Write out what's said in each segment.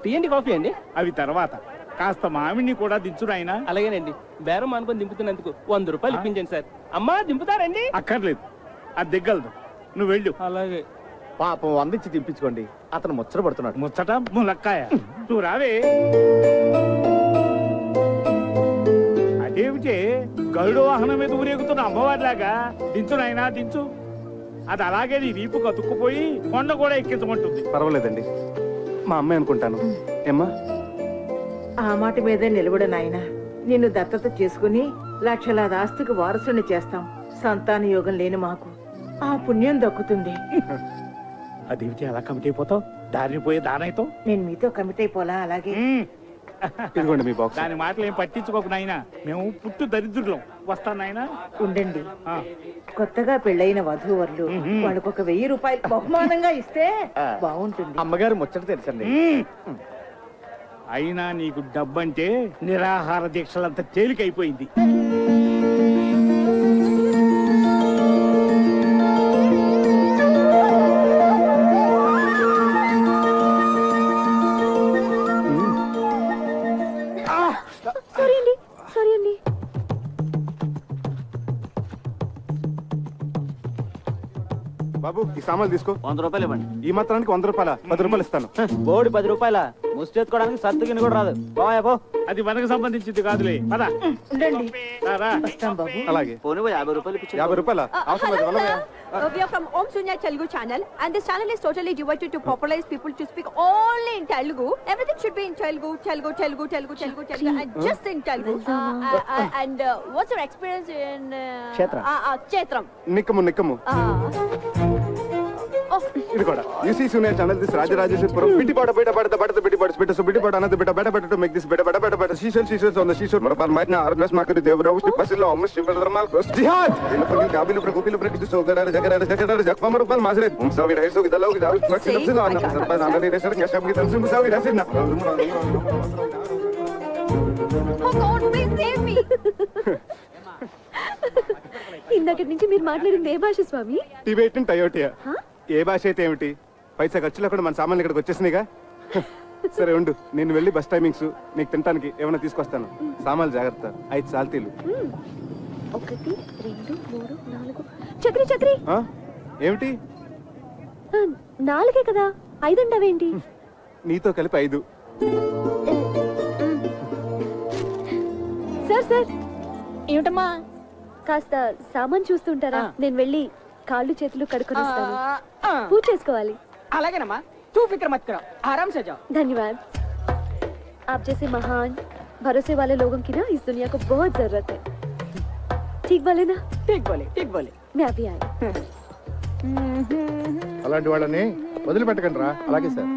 Tea coffee అండి? అవి తర్వాత కాస్త మామిడిని కూడా దించు నాయనా. అలాగేనండి. బేరం అనుకొని దింపుతున్నందుకు 100 రూపాయలు ఇప్పించండి సార్. అమ్మా దింపుతారండి? అక్కర్లేదు, అది దిగ్గలదు, నువ్వు వెళ్ళు. అలాగే. పాపం వందించి దింపించుకోండి, అతను ముచ్చట పడుతున్నాడు. ముచ్చట ములక్కాయ, నువ్వు రావే. అదేమిటే గరుడు వాహనం మీద ఊరేగుతున్న అమ్మవారిలాగా దించు నాయనా దించు. అది అలాగే నీ వీపు కతుక్కుపోయి కొండ కూడా ఎక్కించమంటుంది. పర్వాలేదండి, మా అమ్మాయి అనుకుంటాను. ఏమ్మా? ఆ మాట మీదే నిలబడు నాయనా. నిన్ను దత్తత చేసుకుని లక్షలాది ఆస్తికి వారసుని చేస్తాం. సంతాన యోగం లేని మాకు ఆ పుణ్యం దక్కుతుంది. అదేమిటి అలా కమిట్ అయిపోతావు? దారిని పోయే దానైతో నేను మీతో కమిట్ అయిపోలా. అలాగే ఇదిగోండి మీ బాక్స్. దాని మాటలు ఏం పట్టించుకోకు నాయనా, మేము పుట్టు దరిద్రులం. వస్తాను నాయనా. ఉండండి, కొత్తగా పెళ్ళైన వధూవరులు వాళ్ళకు 1000 రూపాయలు బహుమానంగా ఇస్తే బాగుంటుంది. అమ్మగారు ముచ్చట తెలుసండి. అయినా నీకు డబ్బంటే నిరాహార దీక్షలంతా తేలికైపోయింది. బాబు ఈ సామాన్లు తీసుకో. 100 రూపాయలు ఇవ్వండి. ఈ మాత్రానికి 100 రూపాయల? 10 రూపాయలు ఇస్తాను. బోడి 10 రూపాయల ముష్టెత్తుకోవడానికి సత్తుకిని కూడా రాదు. బాబో అది మనకు సంబంధించింది కాదులే. పద. ఉండండి, రారా. వస్తాం బాబు. అలాగే. పోనీ 50 రూపాయలు 50 రూపాయల అవసరం లేదు. We are from Om Sunya Telugu channel, and this channel is totally devoted to popularize people to speak only in Telugu. Everything should be in Telugu, and just in Telugu. And what's your experience in Kshetram? నిక్కము. ఇది కూడా యూసీ సూనియా channel this Rajarajeshwarapuram బిటిపాట బయట పడత బడత బిటిపాట బిట సో బిటిపాట అన్నది బిట బడ బట టు మేక్ దిస్ బిట బడ బట బట శీషల్ ఆన్ ద శీషల్ మరపల్ మైనా ఆర్గస్ మాకరి దేవరావు బసిలో అమ్మ శివధర్మాల్ కోస్ జిహాద్ ఇనపని కాబిలు ప్రకోపిలు ప్రకిత సోగర జగర జక్ఫమరు పల్ మాజరే ముసావి రైసో విదలో విదావు క్వశ్చన్ అన్న సర్పంచ్ అందరి రేసర్ యశం కి తన్సు ముసావి రసిన Oh God, please save me. ఇందాక నుంచి మీరు మాట్లాడింది ఏ భాష స్వామి? టిబెటన్ టయోటియా. ఏ భాష అయితే ఏమిటి, పైసా ఖర్చు లేకుండా మన సామాన్లు ఇక్కడికి వచ్చేసినాయిగా. సరే ఉండు, నేను వెళ్ళి బస్ టైమింగ్స్ నీకు తినడానికి ఏమైనా తీసుకొస్తాను. సామాన్లు జాగ్రత్త. 5 సాల్తీలు. 1 2 3 4 చక్రి ఏమిటి? 4 కదా, 5 అంటావేంటి? నీతో కలిపి 5. సార్ ఏమిటమ్మా? కాస్త సామాన్ చూస్తుంటారా? నేను వెళ్ళి కాళ్ళు చేతులు కడుక్కొని వస్తాను. పూజ చేసుకోవాలి. అలాగేనమ్మా. तू फिक्र मत करो, आराम से जाओ. धन्यवाद. आप जैसे महान भरोसे वाले लोगों की ना इस दुनिया को बहुत जरूरत है. ठीक बोले ना? ठीक बोले. मैं अभी आई. అలాంటి వాళ్ళని వదిలిపెట్టకండి రా. అలాగే సార్.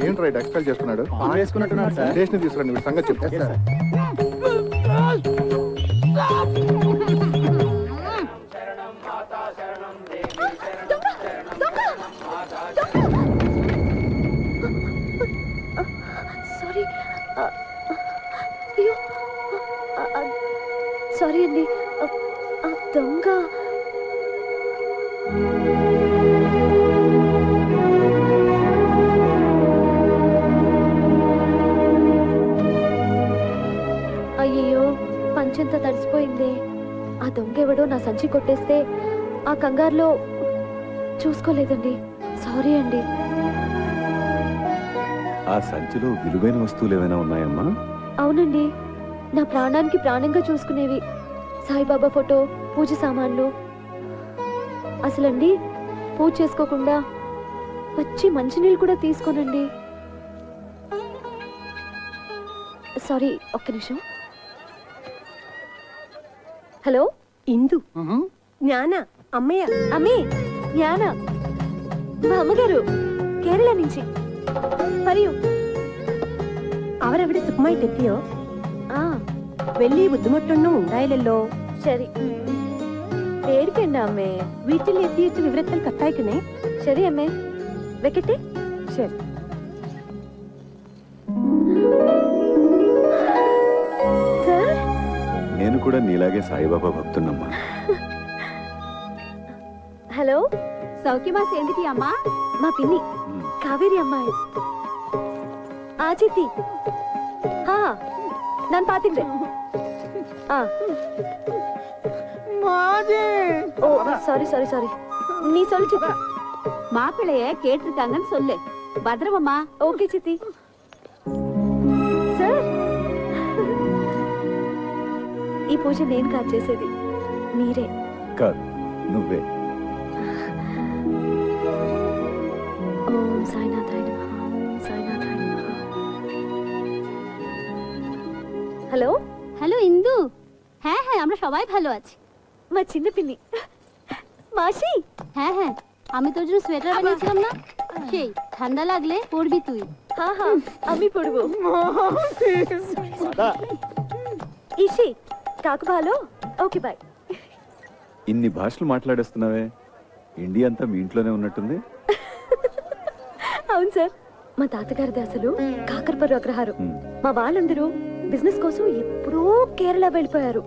ఏంట్రా ఎక్స్పెల్ చేస్తున్నాడు? వేసుకున్నట్టున్నాడు సార్. స్టేషన్ తీసుకురండి, వీడి సంగతి చెప్తా. సారీ అండి. దొంగ అయ్యో, పంచంతా తడిసిపోయింది. ఆ దొంగెవడో నా సంచి కొట్టేస్తే ఆ కంగారులో చూసుకోలేదండి. సారీ అండి. ఆ సంచిలో విలువైన వస్తువులు ఏమైనా ఉన్నాయమ్మా? అవునండి, నా ప్రాణానికి ప్రాణంగా చూసుకునేవి. సాయిబాబా ఫోటో, పూజ సామాన్లు. అసలండి పూజ చేసుకోకుండా వచ్చి మంచినీళ్ళు కూడా తీసుకోనండి. సారీ, ఒక్క నిమిషం. హలో, ఇందు జ్ఞాన అమ్మయ్య. అమ్మే, జ్ఞాన మా అమ్మగారు కేరళ నుంచి. మరియు അവരവിടെ സുഖമായിട്ടെത്തിയോ? വലിയ ബുദ്ധിമുട്ടൊന്നും ഉണ്ടായില്ലല്ലോ. ശരി, പേടിക്കണ്ട അമ്മേ. വീട്ടിൽ എത്തിയിട്ട് വിവരത്തിൽ കത്തയക്കണേ. ശരി അമ്മേ, വെക്കട്ടെ. ശരി. సార్, నేను కూడా నీలాగే సాయిబాబా భక్తున్నమ్మా. హలో, సౌఖ్యమా సేందిటి అమ్మా? మా పిన్ని కావేరి అమ్మాయి. ఆ చిత్తి ನಾನು ಪಾತಿದ್ದೆ. ஓ சாரி சாரி சாரி. நீ சொல்லு சித்தி. மாப்பிள்ளைய கேட்டிருக்காங்கன்னு சொல்லு. பத்திரமம்மா. ஓகே சித்தி. సార్, ఈ పూజ నేను కాదు చేసేది, మీరే. కాదు, నువ్వే. ఓం సాయినాథాయ నమః, ఓం సాయినాథాయ నమః. হ্যালো হ্যালো ইন্দু। হ্যাঁ হ্যাঁ, আমরা সবাই ভালো আছি। মা চিন্ন পিন্নি। মাসি। হ্যাঁ হ্যাঁ, আমি তোর জন্য সোয়েটার বানিয়েছিলাম না, সেই ঠান্ডা লাগলে পরবি তুই। হ্যাঁ হ্যাঁ, আমি পরবো। ఇషి కాకు భాలో. Okay bye. ఇన్ని భాషలు మాట్లాడేస్తున్నావే, ఇండియా అంతా మీ ఇంట్లోనే ఉన్నట్టుంది. అవును సార్, మా తాతగారిది అసలు కాకరపర్రు అగ్రహారం. మా వాళ్ళందరూ బిజినెస్ కోసం ఎప్పుడో కేరళ వెళ్ళిపోయారు.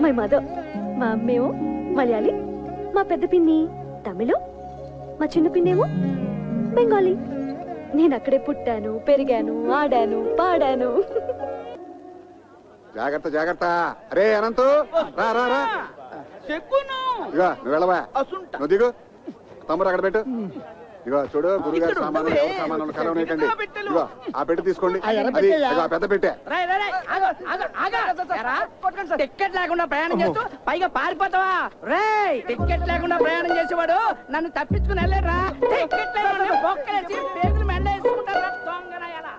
మై మదర్, మా అమ్మేమో మలయాళీ, మా పెద్ద పిన్ని తమిళం, మా చిన్న పిన్నేమో బెంగాలీ. నేను అక్కడే పుట్టాను, పెరిగాను, ఆడాను, పాడాను. జాగ్రత్త జాగ్రత్త. అరే అనంతు, రా రా రా. ఇగో నువ్వు వెళ్ళవా, నువ్వు దిగు. తమ్ముడు అక్కడ పెట్టు. ఇగో చూడు, గురుగారి సామాన్లు ఎవరి సామాన్లు కలవనేకండి. ఇగో ఆ పెట్టి తీసుకోండి. అది ఇగో పెద్ద పెట్టే. టికెట్ లేకుండా ప్రయాణం చేస్తూ పైగా పారిపోతావా? రే, టికెట్ లేకుండా ప్రయాణం చేసేవాడు నన్ను తప్పించుకుని వెళ్ళారా? టికెట్ లేకుండా బొక్కలేసి పేగులు మెండ వేసుకుంటారా? దొంగనాయాలా.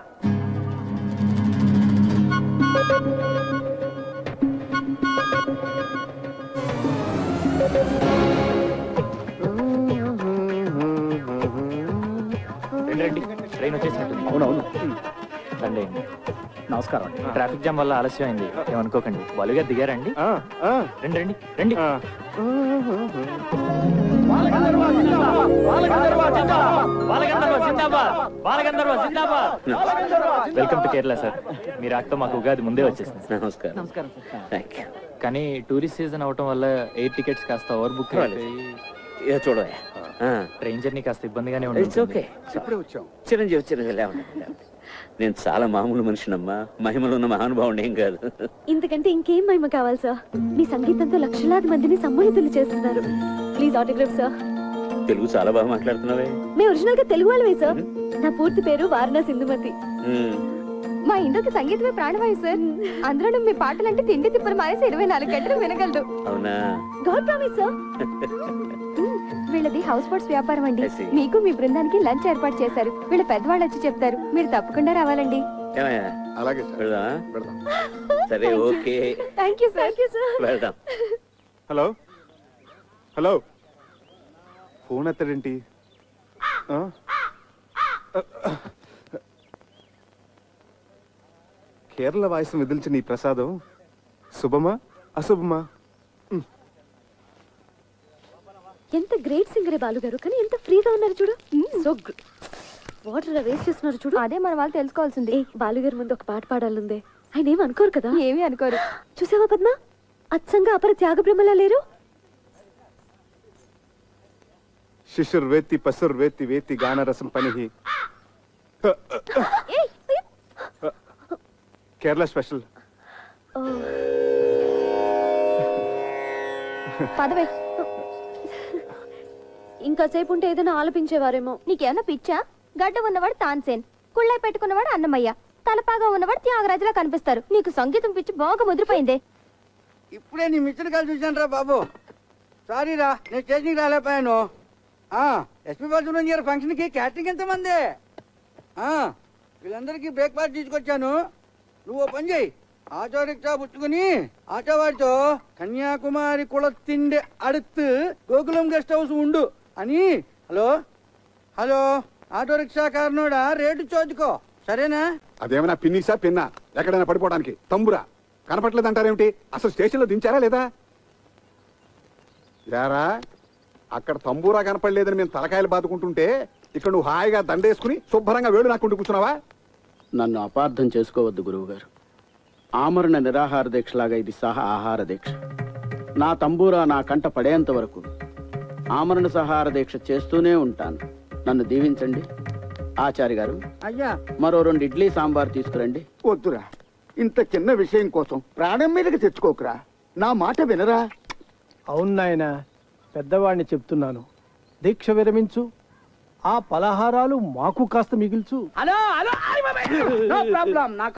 రండి, ట్రైన్ వచ్చేసినట్టుంది. అవునవును. రండి. నమస్కారం. ట్రాఫిక్ జామ్ వల్ల ఆలస్యం అయింది, ఏమనుకోకండి. బాలుగా దిగారండి? రండి రండి రండి. Welcome to Kerala sir. మీ రాకతో మాకు ఉగాది ముందే వచ్చేసింది. నమస్కారం. కానీ టూరిస్ట్ సీజన్ అవటం వల్ల ఎయిర్ టికెట్స్ కాస్త ఓవర్ బుక్ అయిపోయి చూడవా, ట్రైన్ జర్నీ కాస్త ఇబ్బందిగానే ఉంటుంది. ఇప్పుడే వచ్చాం. చిరంజీవి నేను చాలా మామూలు మనిషినమ్మా, మహిమలో ఉన్న మహానుభావుడు ఏం కాదు. ఇంతకంటే ఇంకేం మహిమ కావాలి సార్? మీ సంగీతంతో లక్షలాది మందిని సమ్మోహితులు చేస్తున్నారు. Please autograph sir. తెలుగు చాలా బాగా మాట్లాడుతున్నావే. మేము ఒరిజినల్ గా తెలుగు వాళ్ళమే సార్. నా పూర్తి పేరు వారణాసి ఇందుమతి. మా ఇందుకి సంగీతమే ప్రాణవాయు సార్. అందులో మీ పాటలంటే తిండి తిప్పలు మానేసి 24 గంటలు వినగలదు. అవునా? God promise sir. వీళ్ళది హౌస్ బోట్స్ వ్యాపారం అండి. మీకు మీ బృందానికి లంచ్ ఏర్పాటు చేశారు. వీళ్ళ పెద్దవాళ్ళు వచ్చి చెప్తారు, మీరు తప్పకుండా రావాలండి. అలాగే సార్. సరే, ఓకే. Thank you sir. వెళ్దాం. హలో హలో, ఫోన్ ఎత్తడేంటి? కేరళ వాయిసం విదిల్చిన ఈ ప్రసాదం శుభమా అశుభమా? ఎంత గ్రేట్ సింగరే బాలు గారు, కానీ ఎంత ఫ్రీగా ఉన్నారు చూడు. So good. వాటర్ వేస్ట్ చేస్తున్నారు చూడు. అదే మన వాళ్ళు తెలుసుకోవాల్సింది. బాలు గారి ముందు ఒక పాట పాడాలందే. ఆయన ఏమి అనుకోరు కదా? ఏమీ అనుకోరు. చూసావా పద్మ, అచ్చంగా అపర త్యాగ బ్రహ్మలా లేరు? శిశుర్ వేత్తి పసుర్ వేత్తి వేత్తి గానరసం పని. కేరళ స్పెషల్. పదవే. ఇంకాసేపు ఉంటే ఏదైనా ఆలపించేవారేమో. నీకేమన్నా పిచ్చా? గడ్డ ఉన్నవాడు తాన్సేన్, కుళ్ళై పెట్టుకున్నవాడు అన్నమయ్య, తలపాగా ఉన్నవాడు త్యాగరాజులా కనిపిస్తారు. నీకు సంగీతం పిచ్చి బాగా ముదిరిపోయిందే. ఇప్పుడే నీ మిచ్చర్ కాల్ చూశాను రా బాబు. సారీ రా, నేను స్టేషన్కి రాలేకపోయాను. ఎస్పీ బాలసుబ్రహ్మణ్యం గారి ఫంక్షన్కి క్యాటరింగ్ ఎంతమంది? వీళ్ళందరికీ బ్రేక్ఫాస్ట్ తీసుకొచ్చాను. నువ్వు ఓ పని చేయి, ఆటో రిక్షా పుచ్చుకుని ఆటో వాడితో కన్యాకుమారి కుళత్తిండి అడుత్తు గోకులం గెస్ట్ హౌస్ ఉండు అని. హలో హలో, ఆటో రిక్షా కారణోడా రేటు చోదుకో, సరేనా? అదేమైనా పిన్నిసా పిన్నా? ఎక్కడైనా పడిపోవడానికి తంబురా కనపట్లేదంటారేమిటి? అసలు స్టేషన్లో దించారా లేదా? యారా, అక్కడ తంబూరా కనపడలేదని మేము తలకాయలు బాదుకుంటుంటే ఇక్కడ నువ్వు హాయిగా దండేసుకుని శుభ్రంగా వేడు నాకుంటూ కూర్చున్నావా? నన్ను అపార్థం చేసుకోవద్దు గురువు గారు. ఆమరణ నిరాహార దీక్షలాగా ఇది సహా ఆహార దీక్ష. నా తంబూరా నా కంట పడేంత వరకు ఆమరణ సహార దీక్ష చేస్తూనే ఉంటాను. నన్ను దీవించండి. ఆచార్య గారు, అయ్యా మరో 2 ఇడ్లీ సాంబార్ తీసుకురండి. వద్దురా, ఇంత చిన్న విషయం కోసం ప్రాణం మీదకి తెచ్చుకోకురా. నా మాట వినరా? అవును నాయనా, పెద్దవాడిని చెప్తున్నాను. దీక్ష విరమించు, ఆ పలహారాలు మాకు కాస్త మిగిల్చు. Hello hello no problem. నాకు